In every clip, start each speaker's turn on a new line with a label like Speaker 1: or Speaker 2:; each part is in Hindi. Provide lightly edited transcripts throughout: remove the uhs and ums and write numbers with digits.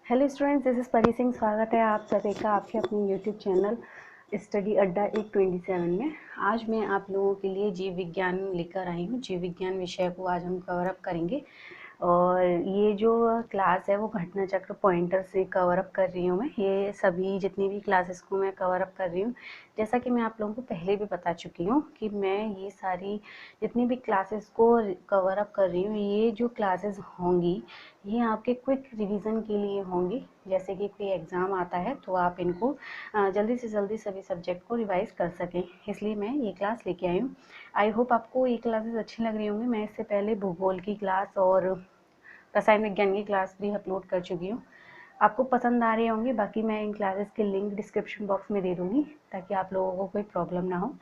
Speaker 1: हेलो स्टूडेंट्स, दिस इज़ परी सिंह। स्वागत है आप सभी का आपके अपने यूट्यूब चैनल स्टडी अड्डा 127 में। आज मैं आप लोगों के लिए जीव विज्ञान लेकर आई हूँ। जीव विज्ञान विषय को आज हम कवर अप करेंगे और ये जो क्लास है वो घटना चक्र पॉइंटर से कवर अप कर रही हूँ मैं। ये सभी जितनी भी क्लासेस को मैं कवर अप कर रही हूँ, जैसा कि मैं आप लोगों को पहले भी बता चुकी हूँ कि मैं ये सारी जितनी भी क्लासेस को कवर अप कर रही हूँ, ये जो क्लासेस होंगी ये आपके क्विक रिवीजन के लिए होंगी। जैसे कि कोई एग्ज़ाम आता है तो आप इनको जल्दी से जल्दी सभी सब्जेक्ट को रिवाइज कर सकें, इसलिए मैं ये क्लास लेके आई हूँ। आई होप आपको ये क्लासेस अच्छी लग रही होंगी। मैं इससे पहले भूगोल की क्लास और रसायन विज्ञान की क्लास भी अपलोड कर चुकी हूँ, आपको पसंद आ रहे होंगे। बाकी मैं इन क्लासेस के लिंक डिस्क्रिप्शन बॉक्स में दे दूँगी ताकि आप लोगों को कोई प्रॉब्लम ना हो।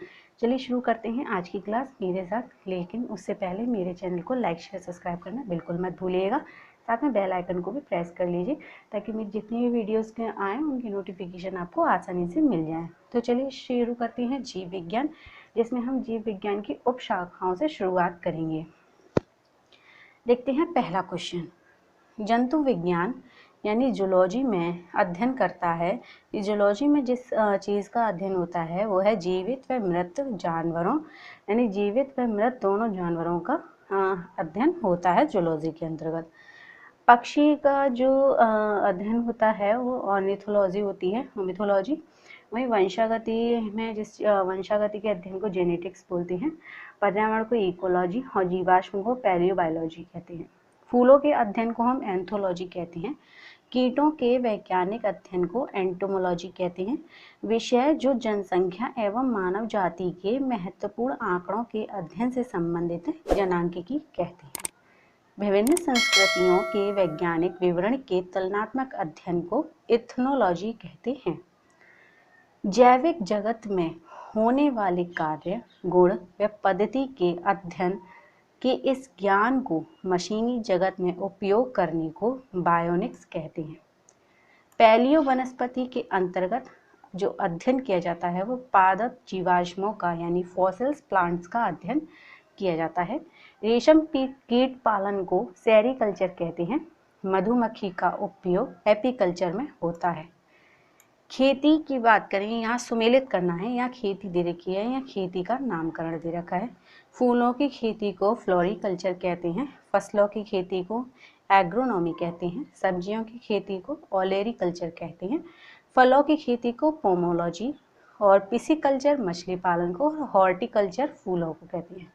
Speaker 1: चलिए शुरू करते हैं आज की क्लास मेरे साथ, लेकिन उससे पहले मेरे चैनल को लाइक शेयर सब्सक्राइब करना बिल्कुल मत भूलिएगा। साथ में बेल आइकन को भी प्रेस कर लीजिए ताकि मेरी जितनी भी वीडियोज़ के आएँ उनकी नोटिफिकेशन आपको आसानी से मिल जाए। तो चलिए शुरू करते हैं जीव विज्ञान, जिसमें हम जीव विज्ञान की उप शाखाओं से शुरुआत करेंगे। देखते हैं पहला क्वेश्चन। जंतु विज्ञान यानी जूलॉजी में अध्ययन करता है। जूलॉजी में जिस चीज़ का अध्ययन होता है वो है जीवित व मृत जानवरों, यानी जीवित व मृत दोनों जानवरों का अध्ययन होता है जूलॉजी के अंतर्गत। पक्षी का जो अध्ययन होता है वो ऑर्निथोलॉजी होती है, मिथोलॉजी। वहीं वंशागति में जिस वंशागति के अध्ययन को जेनेटिक्स बोलते हैं। पर्यावरण को इकोलॉजी और जीवाश्म को पैलियोबायोलॉजी कहते हैं। फूलों के अध्ययन को हम एंथोलॉजी कहते हैं। कीटों के वैज्ञानिक अध्ययन को एंटोमोलॉजी कहते हैं। विषय जो जनसंख्या एवं मानव जाति के महत्वपूर्ण आंकड़ों के अध्ययन से संबंधित है, जनांकिकी कहते हैं। विभिन्न संस्कृतियों के वैज्ञानिक विवरण के तुलनात्मक अध्ययन को इथनोलॉजी कहते हैं। जैविक जगत में होने वाले कार्य, गुण व पद्धति के अध्ययन के इस ज्ञान को मशीनी जगत में उपयोग करने को बायोनिक्स कहते हैं। पैलियो वनस्पति के अंतर्गत जो अध्ययन किया जाता है वो पादप जीवाश्मों का यानी फॉसिल्स प्लांट्स का अध्ययन किया जाता है। रेशम कीट पालन को सेरीकल्चर कहते हैं। मधुमक्खी का उपयोग एपीकल्चर में होता है। खेती की बात करें, यहाँ सुमेलित करना है, यहाँ खेती दे रखी है, यहाँ खेती का नामकरण दे रखा है। फूलों की खेती को फ्लोरिकल्चर कहते हैं। फसलों की खेती को एग्रोनॉमी कहते हैं। सब्जियों की खेती को ओलेरीकल्चर कहते हैं। फलों की खेती को पोमोलॉजी और पिसिकल्चर मछली पालन को और हॉर्टिकल्चर फूलों को कहते हैं।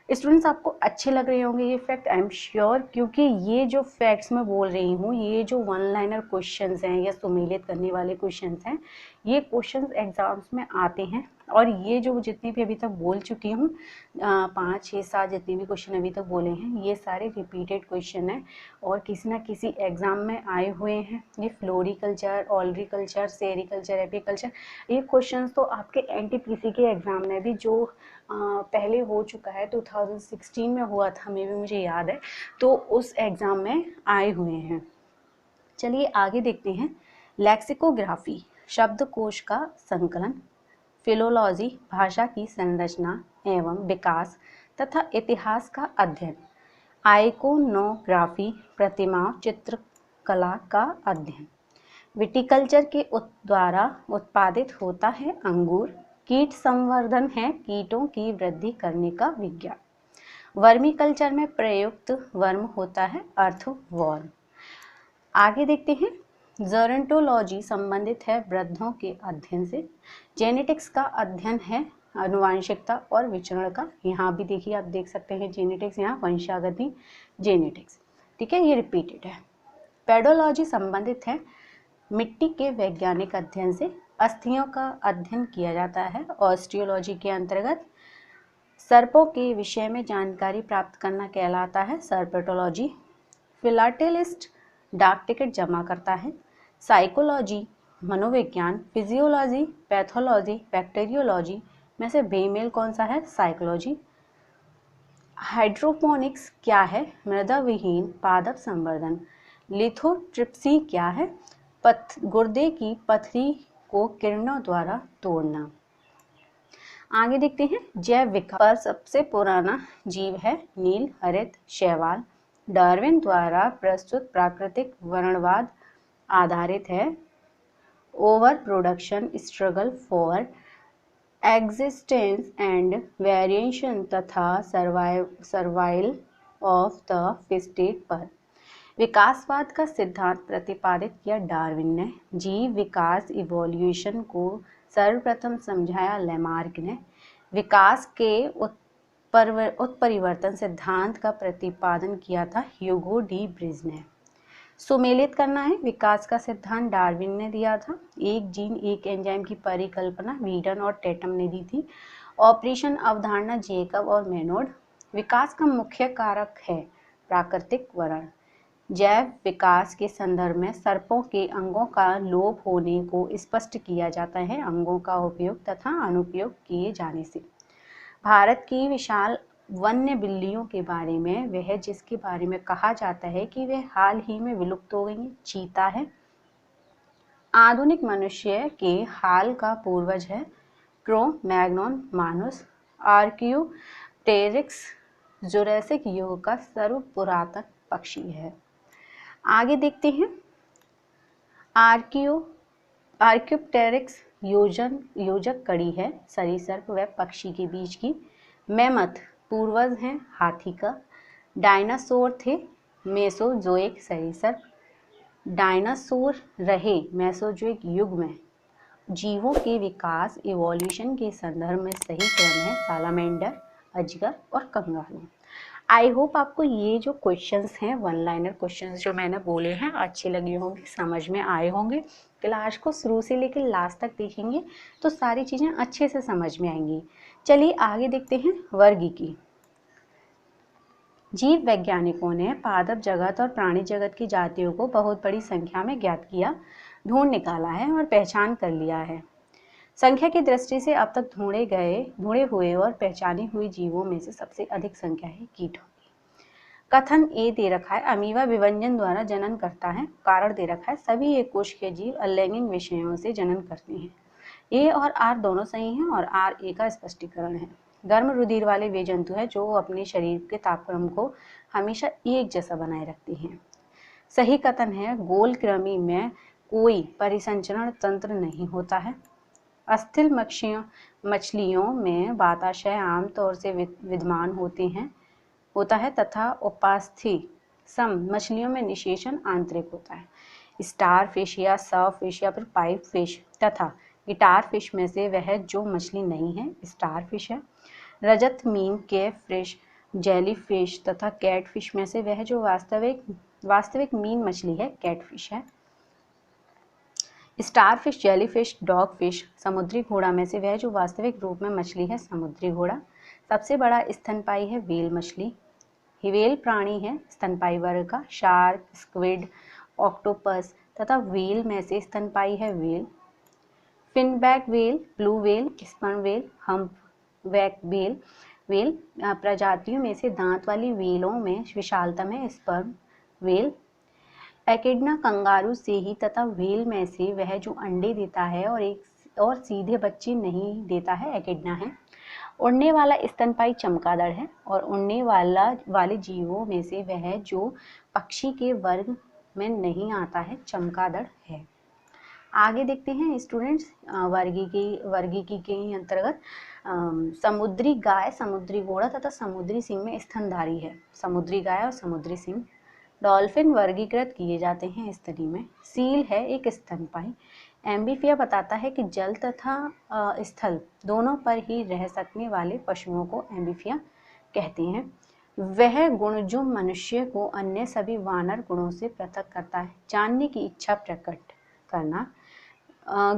Speaker 1: स्टूडेंट्स, आपको अच्छे लग रहे होंगे ये फैक्ट, आई एम श्योर, क्योंकि ये जो फैक्ट्स मैं बोल रही हूँ, ये जो वन लाइनर क्वेश्चंस हैं या सुमेलित करने वाले क्वेश्चंस हैं, ये क्वेश्चंस एग्जाम्स में आते हैं। और ये जो जितनी भी अभी तक बोल चुकी हूँ, 5, 6, 7 जितने भी क्वेश्चन अभी तक बोले हैं, ये सारे रिपीटेड क्वेश्चन हैं और किसी ना किसी एग्जाम में आए हुए हैं। ये फ्लोरिकल्चर, ऑलरिकल्चर, सेरिकल्चर, एपीकल्चर, ये क्वेश्चन तो आपके एनटीपीसी के एग्जाम में भी जो पहले हो चुका है, 2016 में हुआ था, मे भी मुझे याद है, तो उस एग्ज़ाम में आए हुए हैं। चलिए आगे देखते हैं। लेक्सिकोग्राफी शब्दकोश का संकलन, फिलोलॉजी भाषा की संरचना एवं विकास तथा इतिहास का अध्ययन, आइकोनोग्राफी प्रतिमा चित्रकला का अध्ययन, विटिकल्चर के द्वारा उत्पादित होता है अंगूर, कीट संवर्धन है कीटों की वृद्धि करने का विज्ञान, वर्मी कल्चर में प्रयुक्त वर्म होता है अर्थवॉर्म। आगे देखते हैं। ज़ोरेंटोलॉजी संबंधित है वृद्धों के अध्ययन से। जेनेटिक्स का अध्ययन है आनुवांशिकता और विचरण का। यहाँ भी देखिए, आप देख सकते हैं जेनेटिक्स, यहाँ वंशागति जेनेटिक्स, ठीक है, ये रिपीटेड है। पेडोलॉजी संबंधित है मिट्टी के वैज्ञानिक अध्ययन से। अस्थियों का अध्ययन किया जाता है ऑस्टियोलॉजी के अंतर्गत। सर्पों के विषय में जानकारी प्राप्त करना कहलाता है सर्पेटोलॉजी। फिलाटेलिस्ट डाक टिकट जमा करता है। साइकोलॉजी मनोविज्ञान। Physiology pathology. बैक्टीरियोलॉजी में से बेमेल कौन सा है? साइकोलॉजी। हाइड्रोपोनिक्स क्या है? मृदा विहीन पादप संवर्धन। लिथोट्रिप्सी क्या है? गुर्दे की पथरी को किरणों द्वारा तोड़ना। आगे देखते हैं। जैव विकास पर सबसे पुराना जीव है नील हरित शैवाल। डार्विन द्वारा प्रस्तुत प्राकृतिक वर्णवाद आधारित है। Over production, struggle for existence and variation तथा सर्वाइवल ऑफ द फिटेस्ट पर। विकासवाद का सिद्धांत प्रतिपादित किया डार्विन ने। जीव विकास इवोल्यूशन को सर्वप्रथम समझाया लेमार्क ने। विकास के उत्परिवर्तन सिद्धांत का प्रतिपादन किया था ह्यूगो डी ब्रिज ने। सुमेलित करना है, विकास का सिद्धांत डार्विन ने दिया था। एक जीन एक एंजाइम की परिकल्पना वीडन और टेटम ने दी थी। ऑपरेशन अवधारणा जेकब और मेनोड। विकास का मुख्य कारक है प्राकृतिक वर्ण। जैव विकास के संदर्भ में सर्पों के अंगों का लोप होने को स्पष्ट किया जाता है अंगों का उपयोग तथा अनुपयोग किए जाने से। भारत की विशाल वन्य बिल्लियों के बारे में, वह जिसके बारे में कहा जाता है कि वे हाल ही में विलुप्त हो गई, चीता है। आधुनिक मनुष्य के हाल का पूर्वज है क्रो मैग्नोन मानुस। आर्कियोप्टेरिक्स जुरासिक युग का सर्वपुरातन पक्षी है। आगे देखते हैं, आर्कियोप्टेरिक्स योजक कड़ी है सरीसृप व पक्षी के बीच की। मैमथ पूर्वज हैं हाथी का। डायनासोर थे मेसोजोइक सरीसृप। डायनासोर रहे मेसोजोइक युग में। जीवों के विकास इवोल्यूशन के संदर्भ में सही क्रम है सालामेंडर, अजगर और कंगारू। आई होप आपको ये जो क्वेश्चंस हैं, वन लाइनर क्वेश्चंस जो मैंने बोले हैं, अच्छे लगे होंगे, समझ में आए होंगे। क्लास को शुरू से लेकर लास्ट तक देखेंगे तो सारी चीज़ें अच्छे से समझ में आएंगी। चलिए आगे देखते हैं वर्गीकी। जीव वैज्ञानिकों ने पादप जगत और प्राणी जगत की जातियों को बहुत बड़ी संख्या में ज्ञात किया, ढूंढ निकाला है और पहचान कर लिया है। संख्या की दृष्टि से अब तक ढूंढे हुए और पहचाने हुए जीवों में से सबसे अधिक संख्या है कीटों की। कथन ए दे रखा है, अमीबा विभंजन द्वारा जनन करता है। कारण दे रखा है, सभी एक कोश के जीव अलैंगिक विषयों से जनन करते हैं। ए और आर दोनों सही हैं और आर ए का स्पष्टीकरण है। गर्म रुधिर वाले वे जंतु हैं जो अपने शरीर के तापक्रम को हमेशा एक जैसा बनाए रखते हैं। सही कथन है, गोल कृमि में कोई परिसंचरण तंत्र नहीं होता है। अस्थिल मछलियों में वाताशय आमतौर से विद्यमान होता है तथा उपास्थि सम मछलियों में निषेचन आंतरिक होता है। स्टार फिश या सर्व फिश या फिर पाइप फिश तथा गिटार फिश में से वह जो मछली नहीं है स्टार फिश है। रजत मीन के फिश, जेली फिश तथा कैट फिश में से वह जो वास्तविक मीन मछली है कैट फिश है। Star fish, jelly fish, dog fish, समुद्री घोड़ा में से वह जो वास्तविक रूप में मछली है समुद्री घोड़ा। सबसे बड़ा स्तनपायी है व्हेल मछली। व्हेल प्राणी है स्तनपायी वर्ग का। शार्क, स्क्विड, ऑक्टोपस तथा व्हेल में से स्तनपायी है whale. Finback whale, blue whale, sperm whale, humpback whale प्रजातियों में से दांत वाली व्हेलों में विशालतम है स्पर्म व्हेल। एकिडना कंगारू से ही तथा व्हेल में से वह जो अंडे देता है और सीधे बच्चे नहीं देता है एकिडना है। उड़ने वाला स्तनपायी चमगादड़ है और उड़ने वाले जीवों में से वह जो पक्षी के वर्ग में नहीं आता है चमगादड़ है। आगे देखते हैं स्टूडेंट्स, वर्गीकी के अंतर्गत समुद्री गाय, समुद्री घोड़ा तथा समुद्री सिंह में स्तनधारी है। समुद्री गाय और समुद्री सिंह। डॉल्फिन वर्गीकृत किए जाते हैं स्तनी में। सील है एक स्तनपायी। एम्बीफिया बताता है कि जल तथा स्थल दोनों पर ही रह सकने वाले पशुओं को एम्बीफिया कहते हैं। वह गुण जो मनुष्य को अन्य सभी वानर गुणों से पृथक करता है। जानने की इच्छा प्रकट करना।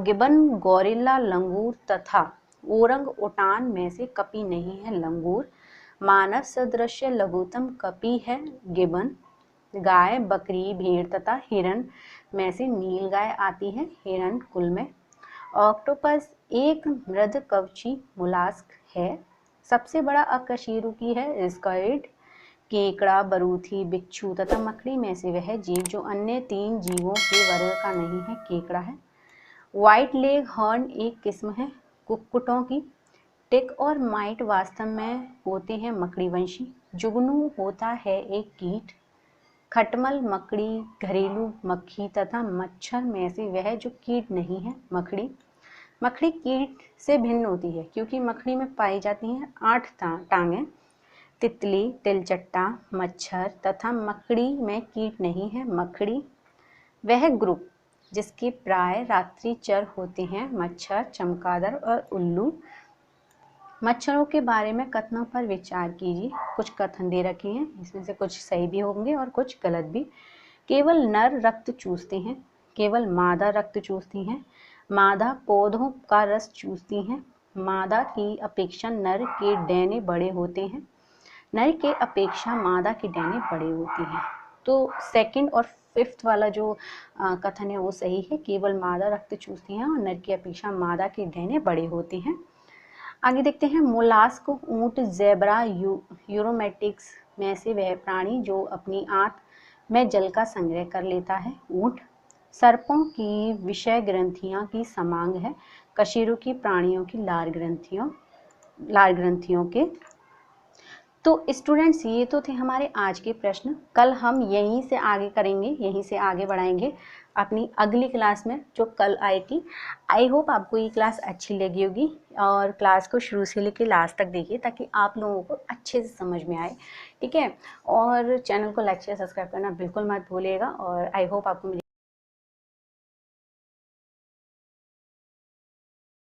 Speaker 1: गिबन, गोरिल्ला, लंगूर तथा ओरंग उटान में से कपी नहीं है लंगूर। मानव सदृश लघुतम कपी है गिबन। गाय, बकरी, भेड़ तथा हिरण में से नीलगाय आती है हिरण कुल में। ऑक्टोपस एक मृदकवची मोलास्क है। सबसे बड़ा अकशेरुकी है स्क्विड। केकड़ा, बरूथी, बिच्छू तथा मकड़ी में से वह जीव जो अन्य तीन जीवों के वर्ग का नहीं है केकड़ा है। व्हाइट लेग हॉर्न एक किस्म है कुक्कुटों की। टिक और माइट वास्तव में होते हैं मकड़ीवंशी। जुगनू होता है एक कीट। खटमल, मकड़ी, घरेलू मक्खी तथा मच्छर में से वह जो कीट नहीं है मकड़ी। मकड़ी कीट से भिन्न होती है क्योंकि मकड़ी में पाई जाती हैं 8 टांगें। तितली, तिलचट्टा, मच्छर तथा मकड़ी में कीट नहीं है मकड़ी। वह ग्रुप जिसके प्राय रात्रिचर होते हैं मच्छर, चमगादड़ और उल्लू। मच्छरों के बारे में कथनों पर विचार कीजिए। कुछ कथन दे रखे हैं, इसमें से कुछ सही भी होंगे और कुछ गलत भी। केवल नर रक्त चूसते हैं, केवल मादा रक्त चूसती हैं। मादा पौधों का रस चूसती हैं। मादा की अपेक्षा नर के डैने बड़े होते हैं। नर के अपेक्षा मादा के डैने बड़े होते हैं। तो सेकंड और फिफ्थ वाला जो कथन है वो सही है। केवल मादा रक्त चूसती हैं और नर की अपेक्षा मादा के डैने बड़े होते हैं। आगे देखते हैं मोलास्क, ऊंट, ज़ेब्रा, यूरोमेटिक्स में से वह प्राणी जो अपनी आंत में जल का संग्रह कर लेता है ऊंट। सर्पों की विषय ग्रंथियां की समांग है कशेरुकी प्राणियों की लार ग्रंथियों के। तो स्टूडेंट्स ये तो थे हमारे आज के प्रश्न। कल हम यहीं से आगे करेंगे, यहीं से आगे बढ़ाएंगे अपनी अगली क्लास में जो कल आई थी। आई होप आपको ये क्लास अच्छी लगी होगी और क्लास को शुरू से लेकर लास्ट तक देखिए ताकि आप लोगों को अच्छे से समझ में आए। ठीक है, और चैनल को लाइक शेयर सब्सक्राइब करना बिल्कुल मत भूलिएगा और आई होप आपको